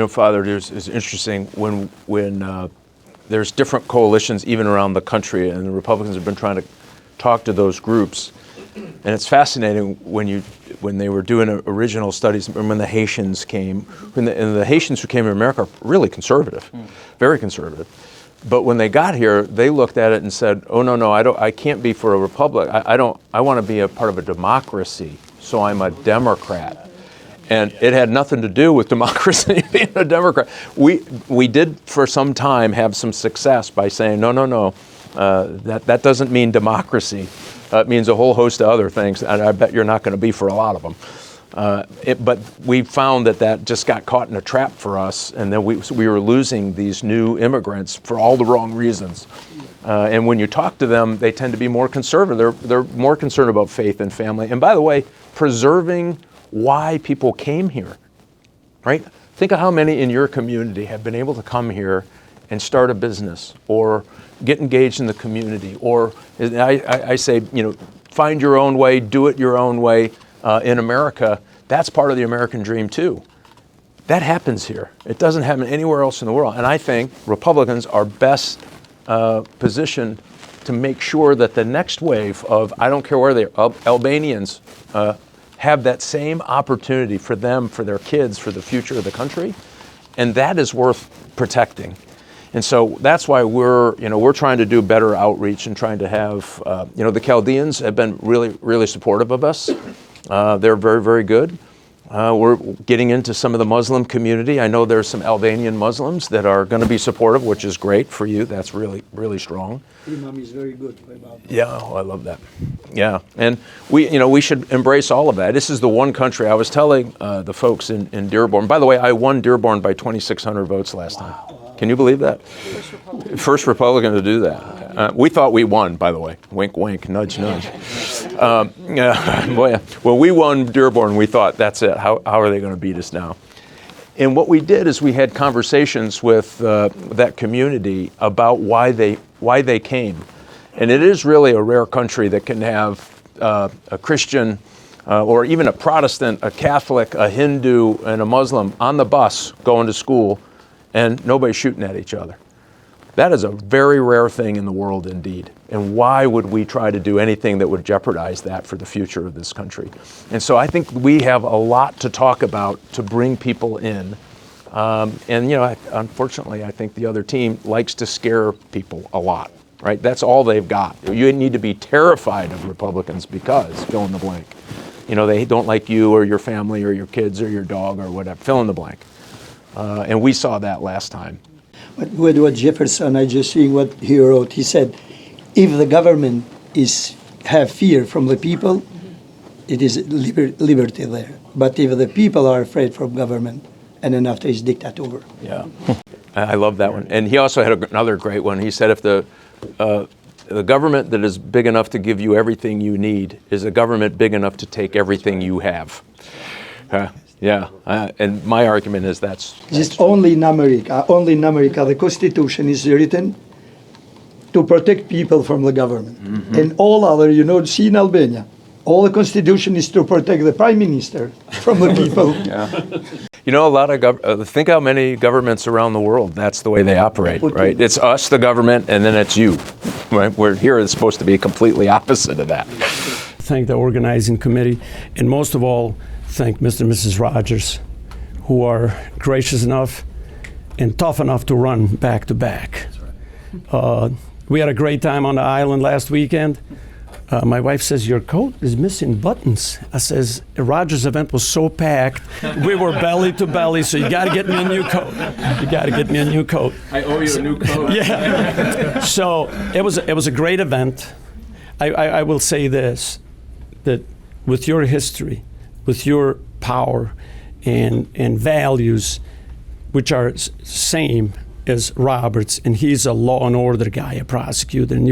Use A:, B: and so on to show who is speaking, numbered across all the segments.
A: Father, it's interesting when there's different coalitions even around the country, and the Republicans have been trying to talk to those groups. And it's fascinating when they were doing original studies, when the Haitians came, and the Haitians who came to America are really conservative, very conservative. But when they got here, they looked at it and said, "Oh no, I can't be for a republic. I want to be a part of a democracy, so I'm a Democrat." And it had nothing to do with democracy being a Democrat. We did for some time have some success by saying, no, that doesn't mean democracy. It means a whole host of other things, and I bet you're not going to be for a lot of them. But we found that just got caught in a trap for us, and then we were losing these new immigrants for all the wrong reasons. And when you talk to them, they tend to be more conservative. They're more concerned about faith and family. And by the way, preserving why people came here, right? Think of how many in your community have been able to come here and start a business or get engaged in the community, or I say, find your own way, do it your own way. In America, that's part of the American dream too. That happens here. It doesn't happen anywhere else in the world. And I think Republicans are best positioned to make sure that the next wave of, I don't care where they are, Albanians have that same opportunity for them, for their kids, for the future of the country. And that is worth protecting. And so that's why we're trying to do better outreach and trying to have, the Chaldeans have been really, really supportive of us. They're very, very good. We're getting into some of the Muslim community. I know there's some Albanian Muslims that are going to be supportive, which is great for you. That's really, really strong.
B: Imam is very good about that.
A: Yeah, I love that. Yeah, and we should embrace all of that. This is the one country. I was telling the folks in Dearborn. By the way, I won Dearborn by 2,600 votes last time. Can you believe that? First Republican to do that. We thought we won, by the way. Wink, wink, nudge, nudge. When we won Dearborn, we thought, that's it. How are they going to beat us now? And what we did is we had conversations with that community about why they came. And it is really a rare country that can have a Christian or even a Protestant, a Catholic, a Hindu, and a Muslim on the bus going to school, and nobody's shooting at each other. That is a very rare thing in the world indeed. And why would we try to do anything that would jeopardize that for the future of this country? And so I think we have a lot to talk about to bring people in. Unfortunately, I think the other team likes to scare people a lot, right? That's all they've got. You need to be terrified of Republicans because, fill in the blank. They don't like you or your family or your kids or your dog or whatever, fill in the blank. And we saw that last time.
B: But with what Jefferson, I just seeing what he wrote, he said, if the government have fear from the people, it is liberty there. But if the people are afraid from government, and then after it's dictator.
A: Yeah, I love that one. And he also had another great one. He said if the government that is big enough to give you everything you need is a government big enough to take everything you have. Yeah, and my argument is that's
B: just only in America, the Constitution is written to protect people from the government. Mm-hmm. And all other, see in Albania, all the Constitution is to protect the Prime Minister from the people.
A: Yeah. A lot of think how many governments around the world, that's the way they operate, right? It's us, the government, and then it's you. Right? We're here, it's supposed to be completely opposite of that.
C: Thank the organizing committee, and most of all, thank Mr. and Mrs. Rogers, who are gracious enough and tough enough to run back to back. We had a great time on the island last weekend. My wife says, your coat is missing buttons. I says, the Rogers event was so packed, we were belly to belly, so you got to get me a new coat.
A: I owe you a new coat.
C: Yeah. So it was a great event. I will say this, that with your history, with your power and values, which are same as Robert's, and he's a law and order guy, a prosecutor, and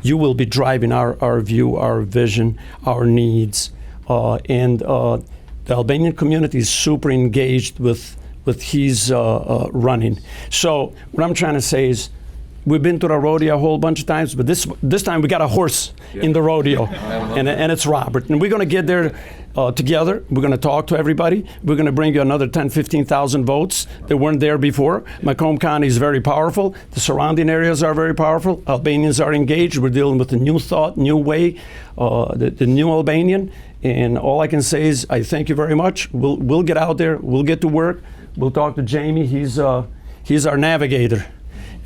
C: you will be driving our view, our vision, our needs, and the Albanian community is super engaged with his running. So what I'm trying to say is, We've been to the rodeo a whole bunch of times, but this time we got a horse in the rodeo, and it's Robert. And we're going to get there together. We're going to talk to everybody. We're going to bring you another 10, 15,000 votes that weren't there before. Macomb County is very powerful. The surrounding areas are very powerful. Albanians are engaged. We're dealing with a new thought, new way, the new Albanian. And all I can say is I thank you very much. We'll get out there. We'll get to work. We'll talk to Jamie. He's our navigator.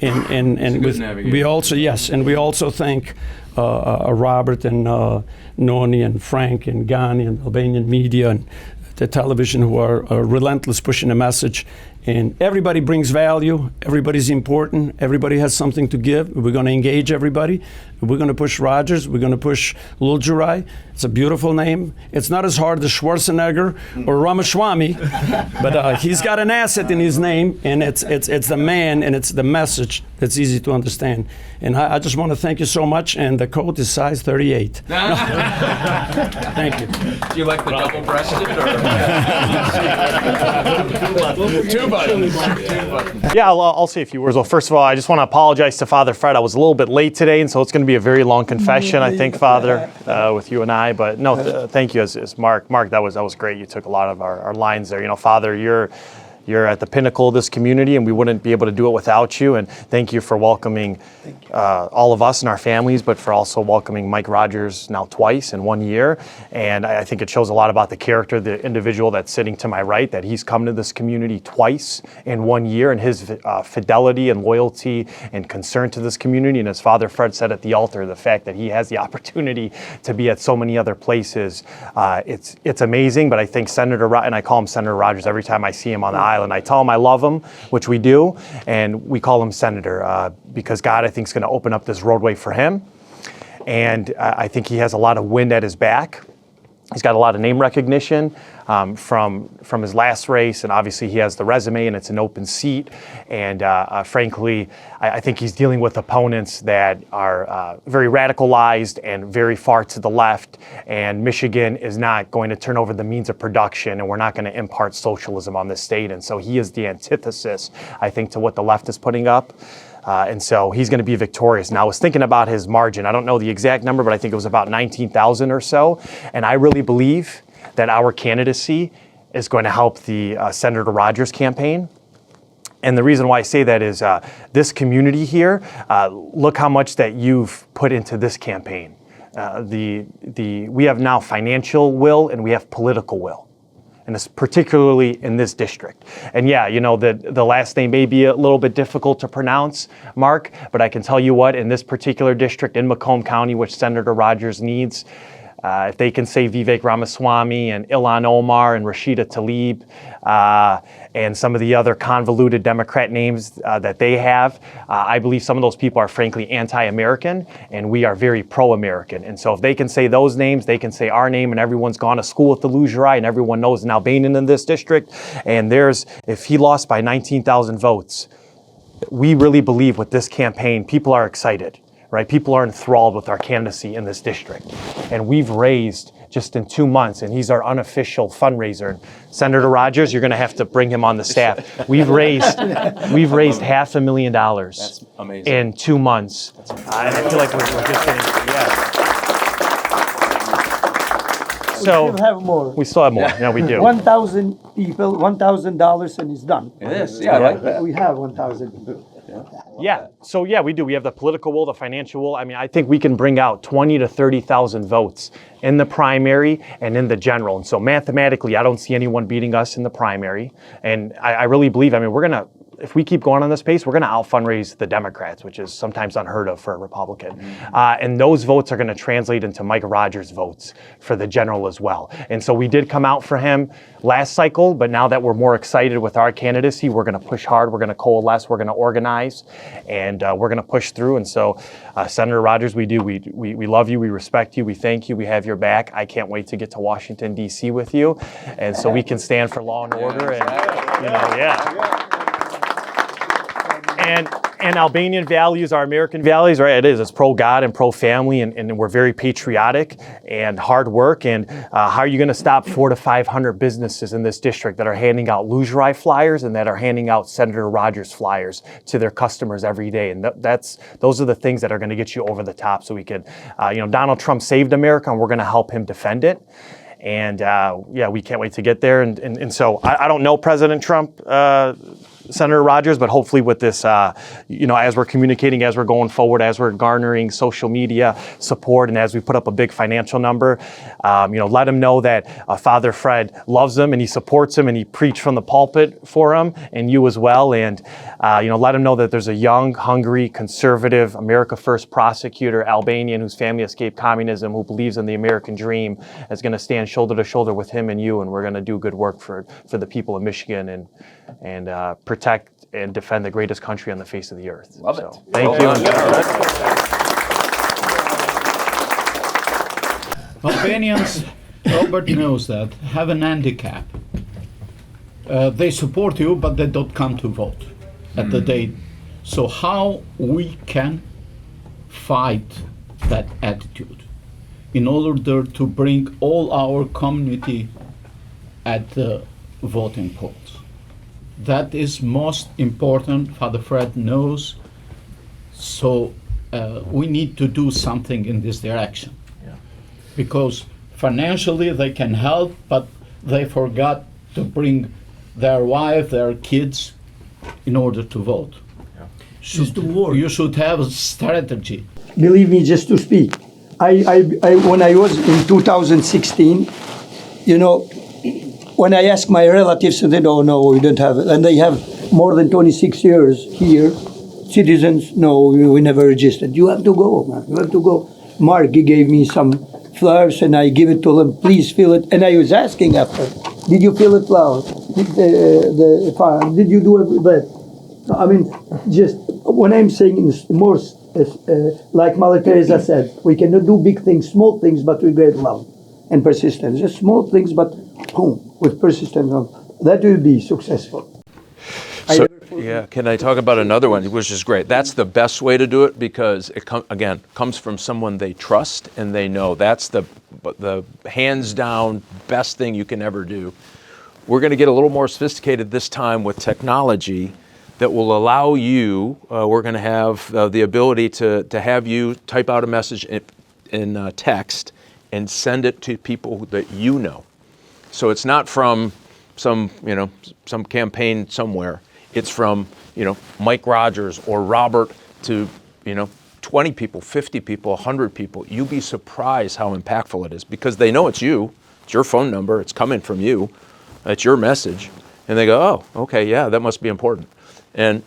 C: And we also thank Robert and Noni and Frank and Ghani and Albanian media and the television who are relentless pushing the message. And everybody brings value. Everybody's important. Everybody has something to give. We're going to engage everybody. We're going to push Rogers. We're going to push Lulgjuraj. It's a beautiful name. It's not as hard as Schwarzenegger or Ramaswamy, but he's got an asset in his name, and it's the man and it's the message that's easy to understand. And I just want to thank you so much. And the coat is size 38. Thank you.
A: Do you like the double-breasted or two buttons?
D: Yeah, I'll say a few words. Well, first of all, I just want to apologize to Father Fred. I was a little bit late today, and so it's going to be a very long confession, I think, Father, with you and I. But no, thank you, as Mark. Mark, that was great. You took a lot of our lines there. You know, Father, you're at the pinnacle of this community, and we wouldn't be able to do it without you. And thank you for welcoming all of us and our families, but for also welcoming Mike Rogers now twice in 1 year. And I think it shows a lot about the character of the individual that's sitting to my right, that he's come to this community twice in 1 year, and his fidelity and loyalty and concern to this community. And as Father Fred said at the altar, the fact that he has the opportunity to be at so many other places, it's amazing. But I think and I call him Senator Rogers every time I see him on the aisle. And I tell him I love him, which we do, and we call him Senator because God, I think, is going to open up this roadway for him. And I think he has a lot of wind at his back. He's got a lot of name recognition from his last race, and obviously he has the resume, and it's an open seat. And frankly, I think he's dealing with opponents that are very radicalized and very far to the left. And Michigan is not going to turn over the means of production, and we're not going to impart socialism on this state. And so he is the antithesis, I think, to what the left is putting up. And so he's going to be victorious. Now, I was thinking about his margin. I don't know the exact number, but I think it was about 19,000 or so. And I really believe that our candidacy is going to help the Senator Rogers campaign. And the reason why I say that is this community here, look how much that you've put into this campaign. We have now financial will and we have political will. And it's particularly in this district. And yeah, you know, the last name may be a little bit difficult to pronounce, Mark, but I can tell you what, in this particular district in Macomb County, which Senator Rogers needs, if they can say Vivek Ramaswamy and Ilhan Omar and Rashida Tlaib and some of the other convoluted Democrat names that they have, I believe some of those people are frankly anti-American, and we are very pro-American. And so if they can say those names, they can say our name, and everyone's gone to school with the Lulgjuraj, and everyone knows an Albanian in this district. And if he lost by 19,000 votes, we really believe with this campaign, people are excited. Right? People are enthralled with our candidacy in this district. And we've raised just in 2 months, and he's our unofficial fundraiser. Senator Rogers, you're going to have to bring him on the staff. We've raised $500,000.
A: That's amazing.
D: In 2 months. I feel like we're just getting, So
B: we still have more.
D: We still have more. Yeah, we do.
B: 1,000 people, $1,000, and it's done.
A: It is. Yeah, I like that.
B: We have 1,000 people.
D: Yeah. So yeah, we do. We have the political will, the financial will. I mean, I think we can bring out 20 to 30,000 votes in the primary and in the general. And so mathematically, I don't see anyone beating us in the primary. And I really believe, I mean, if we keep going on this pace, we're going to out-fundraise the Democrats, which is sometimes unheard of for a Republican. And those votes are going to translate into Mike Rogers votes for the general as well. And so we did come out for him last cycle, but now that we're more excited with our candidacy, we're going to push hard, we're going to coalesce, we're going to organize, and we're going to push through. And so, Senator Rogers, we love you, we respect you, we thank you, we have your back. I can't wait to get to Washington, D.C. with you, and so we can stand for law and order. And, And Albanian values are American values, right? It is. It's pro-God and pro-family, and we're very patriotic and hard work. And how are you going to stop 400 to 500 businesses in this district that are handing out Lulgjuraj flyers and that are handing out Senator Rogers flyers to their customers every day? And those are the things that are going to get you over the top. So we could, Donald Trump saved America, and we're going to help him defend it. And we can't wait to get there. And so I don't know President Trump, Senator Rogers, but hopefully with this, as we're communicating, as we're going forward, as we're garnering social media support, and as we put up a big financial number, let him know that Father Fred loves him and he supports him and he preached from the pulpit for him and you as well. And, let him know that there's a young, hungry, conservative, America First prosecutor, Albanian, whose family escaped communism, who believes in the American dream, is going to stand shoulder to shoulder with him and you, and we're going to do good work for the people of Michigan and protect and defend the greatest country on the face of the earth.
A: Love it.
D: Thank you.
E: Albanians, Robert knows that, have an handicap. They support you, but they don't come to vote at the date. So how we can fight that attitude in order to bring all our community at the voting polls? That is most important. Father Fred knows. So we need to do something in this direction.
A: Yeah.
E: Because financially they can help, but they forgot to bring their wife, their kids, in order to vote.
B: Yeah.
E: You should have a strategy.
B: Believe me, just to speak. When I was in 2016, when I asked my relatives, they said, "Oh no, we don't have it," and they have more than 26 years here. Citizens, no, we never registered. You have to go, man. You have to go. Mark, he gave me some flowers, and I give it to them. Please fill it. And I was asking after, did you fill it flowers? The farm? Did you do that? I mean, just when I'm saying more, like Mother Teresa said, we cannot do big things, small things, but with great love and persistence. Just small things, but boom, with persistence, that will be successful.
A: So, can I talk about another one, which is great? That's the best way to do it because it comes from someone they trust and they know. That's the hands down best thing you can ever do. We're going to get a little more sophisticated this time with technology that will allow you, we're going to have the ability to have you type out a message in text and send it to people that you know. So it's not from some campaign somewhere. It's from, Mike Rogers or Robert to, 20 people, 50 people, 100 people. You'd be surprised how impactful it is because they know it's you. It's your phone number. It's coming from you. It's your message. And they go, oh, okay, yeah, that must be important. And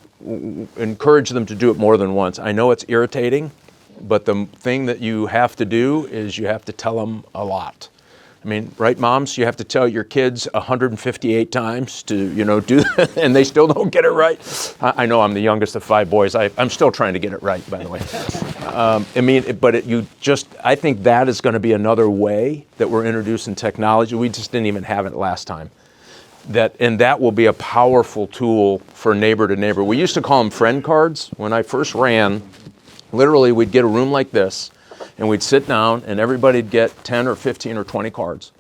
A: encourage them to do it more than once. I know it's irritating, but the thing that you have to do is you have to tell them a lot. I mean, right, moms? You have to tell your kids 158 times to, do that, and they still don't get it right. I know I'm the youngest of 5 boys. I'm still trying to get it right, by the way. I think that is going to be another way that we're introducing technology. We just didn't even have it last time. That will be a powerful tool for neighbor to neighbor. We used to call them friend cards. When I first ran, literally we'd get a room like this, and we'd sit down and everybody'd get 10 or 15 or 20 cards.